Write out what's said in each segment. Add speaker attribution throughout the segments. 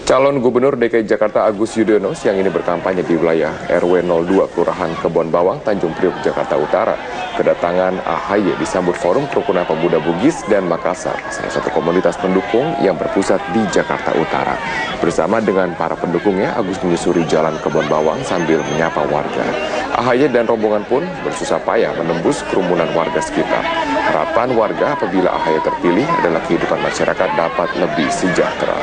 Speaker 1: Calon Gubernur DKI Jakarta Agus Yudhoyono siang ini berkampanye di wilayah RW 02 Kelurahan Kebon Bawang, Tanjung Priok, Jakarta Utara. Kedatangan AHY disambut Forum Kerukunan Pemuda Bugis dan Makassar, salah satu komunitas pendukung yang berpusat di Jakarta Utara. Bersama dengan para pendukungnya, Agus menyusuri jalan Kebon Bawang sambil menyapa warga. AHY dan rombongan pun bersusah payah menembus kerumunan warga sekitar. Harapan warga apabila AHY terpilih adalah kehidupan masyarakat dapat lebih sejahtera.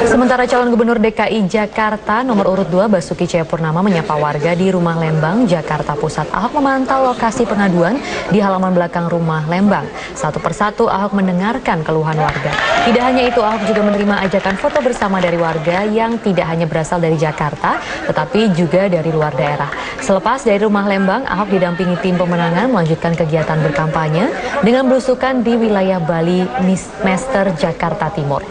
Speaker 2: Sementara calon gubernur DKI Jakarta nomor urut 2 Basuki Cahayapurnama menyapa warga di Rumah Lembang, Jakarta Pusat. Ahok memantau lokasi pengaduan di halaman belakang Rumah Lembang. Satu persatu Ahok mendengarkan keluhan warga. Tidak hanya itu, Ahok juga menerima ajakan foto bersama dari warga yang tidak hanya berasal dari Jakarta, tetapi juga dari luar daerah. Selepas dari Rumah Lembang, Ahok didampingi tim pemenangan melanjutkan kegiatan berkampanye dengan belusukan di wilayah Bali, Mester, Jakarta Timur.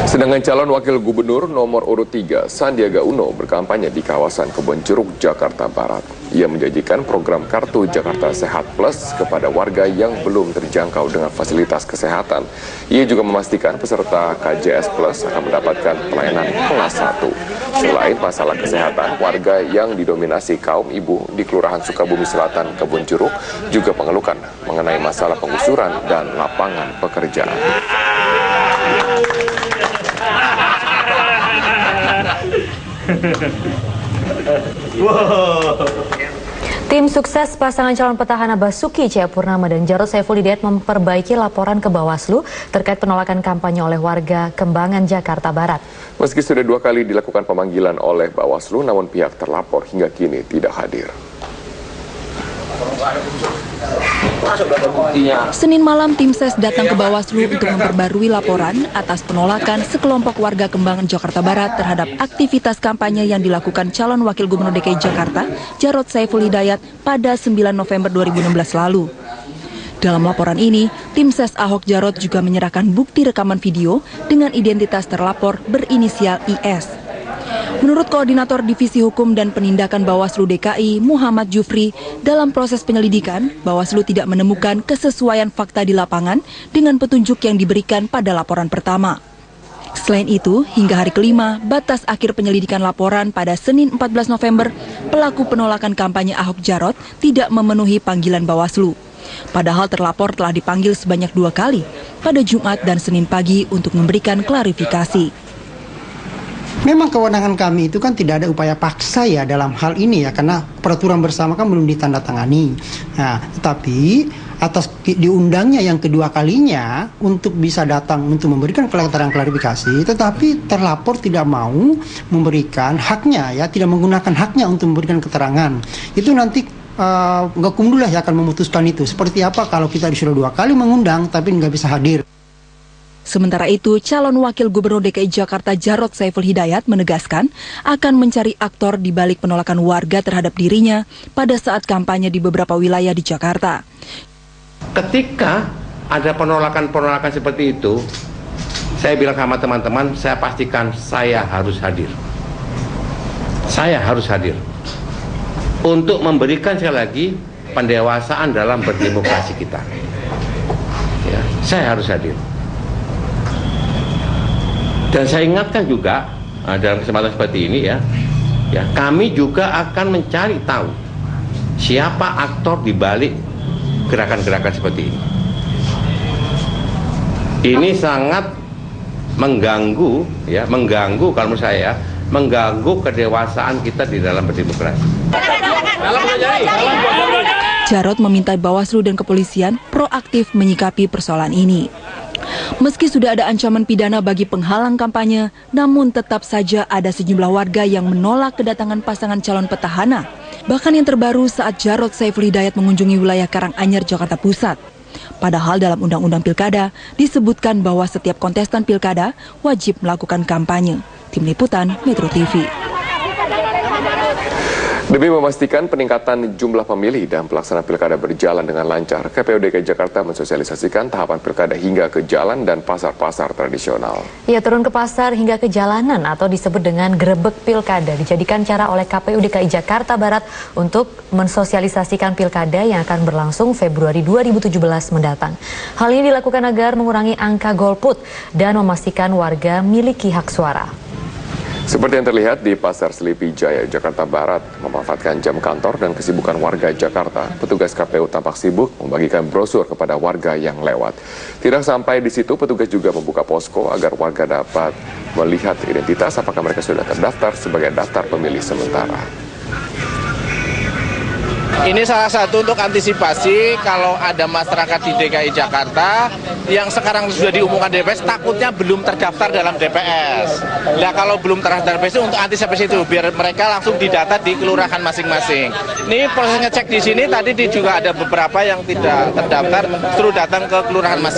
Speaker 1: Sedangkan calon wakil gubernur nomor urut 3 Sandiaga Uno berkampanye di kawasan Kebonjeruk, Jakarta Barat. Ia menjanjikan program Kartu Jakarta Sehat Plus kepada warga yang belum terjangkau dengan fasilitas kesehatan. Ia juga memastikan peserta KJS Plus akan mendapatkan pelayanan kelas 1. Selain masalah kesehatan, warga yang didominasi kaum ibu di Kelurahan Sukabumi Selatan, Kebonjeruk juga mengeluhkan mengenai masalah penggusuran dan lapangan pekerjaan.
Speaker 2: Tim sukses pasangan calon petahana Basuki Cahayapurnama dan Jarod Saiful Hidayat memperbaiki laporan ke Bawaslu terkait penolakan kampanye oleh warga Kembangan, Jakarta Barat.
Speaker 1: Meski sudah 2 kali dilakukan pemanggilan oleh Bawaslu, namun pihak terlapor hingga kini tidak hadir.
Speaker 3: Senin malam tim SES datang ke Bawaslu untuk memperbarui laporan atas penolakan sekelompok warga Kembangan, Jakarta Barat terhadap aktivitas kampanye yang dilakukan calon wakil gubernur DKI Jakarta, Jarod Saiful Hidayat pada 9 November 2016 lalu. Dalam laporan ini, tim SES Ahok Jarod juga menyerahkan bukti rekaman video dengan identitas terlapor berinisial IS. Menurut Koordinator Divisi Hukum dan Penindakan Bawaslu DKI, Muhammad Jufri, dalam proses penyelidikan, Bawaslu tidak menemukan kesesuaian fakta di lapangan dengan petunjuk yang diberikan pada laporan pertama. Selain itu, hingga hari kelima, batas akhir penyelidikan laporan pada Senin 14 November, pelaku penolakan kampanye Ahok Jarod tidak memenuhi panggilan Bawaslu. Padahal terlapor telah dipanggil sebanyak 2 kali, pada Jumat dan Senin pagi untuk memberikan klarifikasi.
Speaker 4: Memang kewenangan kami itu kan tidak ada upaya paksa ya dalam hal ini ya, karena peraturan bersama kan belum ditandatangani. Nah, tetapi atas diundangnya yang kedua kalinya untuk bisa datang untuk memberikan keterangan klarifikasi, tetapi terlapor tidak mau memberikan haknya ya, tidak menggunakan haknya untuk memberikan keterangan. Itu nanti Gakumdu lah yang akan memutuskan itu. Seperti apa kalau kita disuruh 2 kali mengundang tapi nggak bisa hadir.
Speaker 3: Sementara itu, calon wakil gubernur DKI Jakarta Jarod Saiful Hidayat menegaskan akan mencari aktor di balik penolakan warga terhadap dirinya pada saat kampanye di beberapa wilayah di Jakarta.
Speaker 5: Ketika ada penolakan-penolakan seperti itu, saya bilang sama teman-teman, saya pastikan saya harus hadir. Saya harus hadir. Untuk memberikan sekali lagi pendewasaan dalam berdemokrasi kita. Ya, saya harus hadir. Dan saya ingatkan juga dalam kesempatan seperti ini ya, kami juga akan mencari tahu siapa aktor di balik gerakan-gerakan seperti ini. Ini sangat mengganggu kalau menurut saya, mengganggu kedewasaan kita di dalam berdemokrasi.
Speaker 3: Jarod meminta Bawaslu dan kepolisian proaktif menyikapi persoalan ini. Meski sudah ada ancaman pidana bagi penghalang kampanye, namun tetap saja ada sejumlah warga yang menolak kedatangan pasangan calon petahana. Bahkan yang terbaru saat Jarod Saiful Hidayat mengunjungi wilayah Karanganyar, Jakarta Pusat. Padahal dalam Undang-Undang Pilkada disebutkan bahwa setiap kontestan pilkada wajib melakukan kampanye. Tim Liputan, Metro TV.
Speaker 1: Demi memastikan peningkatan jumlah pemilih dan pelaksanaan pilkada berjalan dengan lancar, KPU DKI Jakarta mensosialisasikan tahapan pilkada hingga ke jalan dan pasar-pasar tradisional.
Speaker 2: Ia turun ke pasar hingga ke jalanan atau disebut dengan grebek pilkada dijadikan cara oleh KPU DKI Jakarta Barat untuk mensosialisasikan pilkada yang akan berlangsung Februari 2017 mendatang. Hal ini dilakukan agar mengurangi angka golput dan memastikan warga miliki hak suara.
Speaker 1: Seperti yang terlihat di Pasar Selipi Jaya, Jakarta Barat, memanfaatkan jam kantor dan kesibukan warga Jakarta, petugas KPU tampak sibuk membagikan brosur kepada warga yang lewat. Tidak sampai di situ, petugas juga membuka posko agar warga dapat melihat identitas apakah mereka sudah terdaftar sebagai daftar pemilih sementara.
Speaker 6: Ini salah satu untuk antisipasi kalau ada masyarakat di DKI Jakarta yang sekarang sudah diumumkan DPS takutnya belum terdaftar dalam DPS. Nah kalau belum terdaftar DPS untuk antisipasi itu biar mereka langsung didata di kelurahan masing-masing. Ini proses ngecek di sini tadi juga ada beberapa yang tidak terdaftar, suruh datang ke kelurahan masing-masing.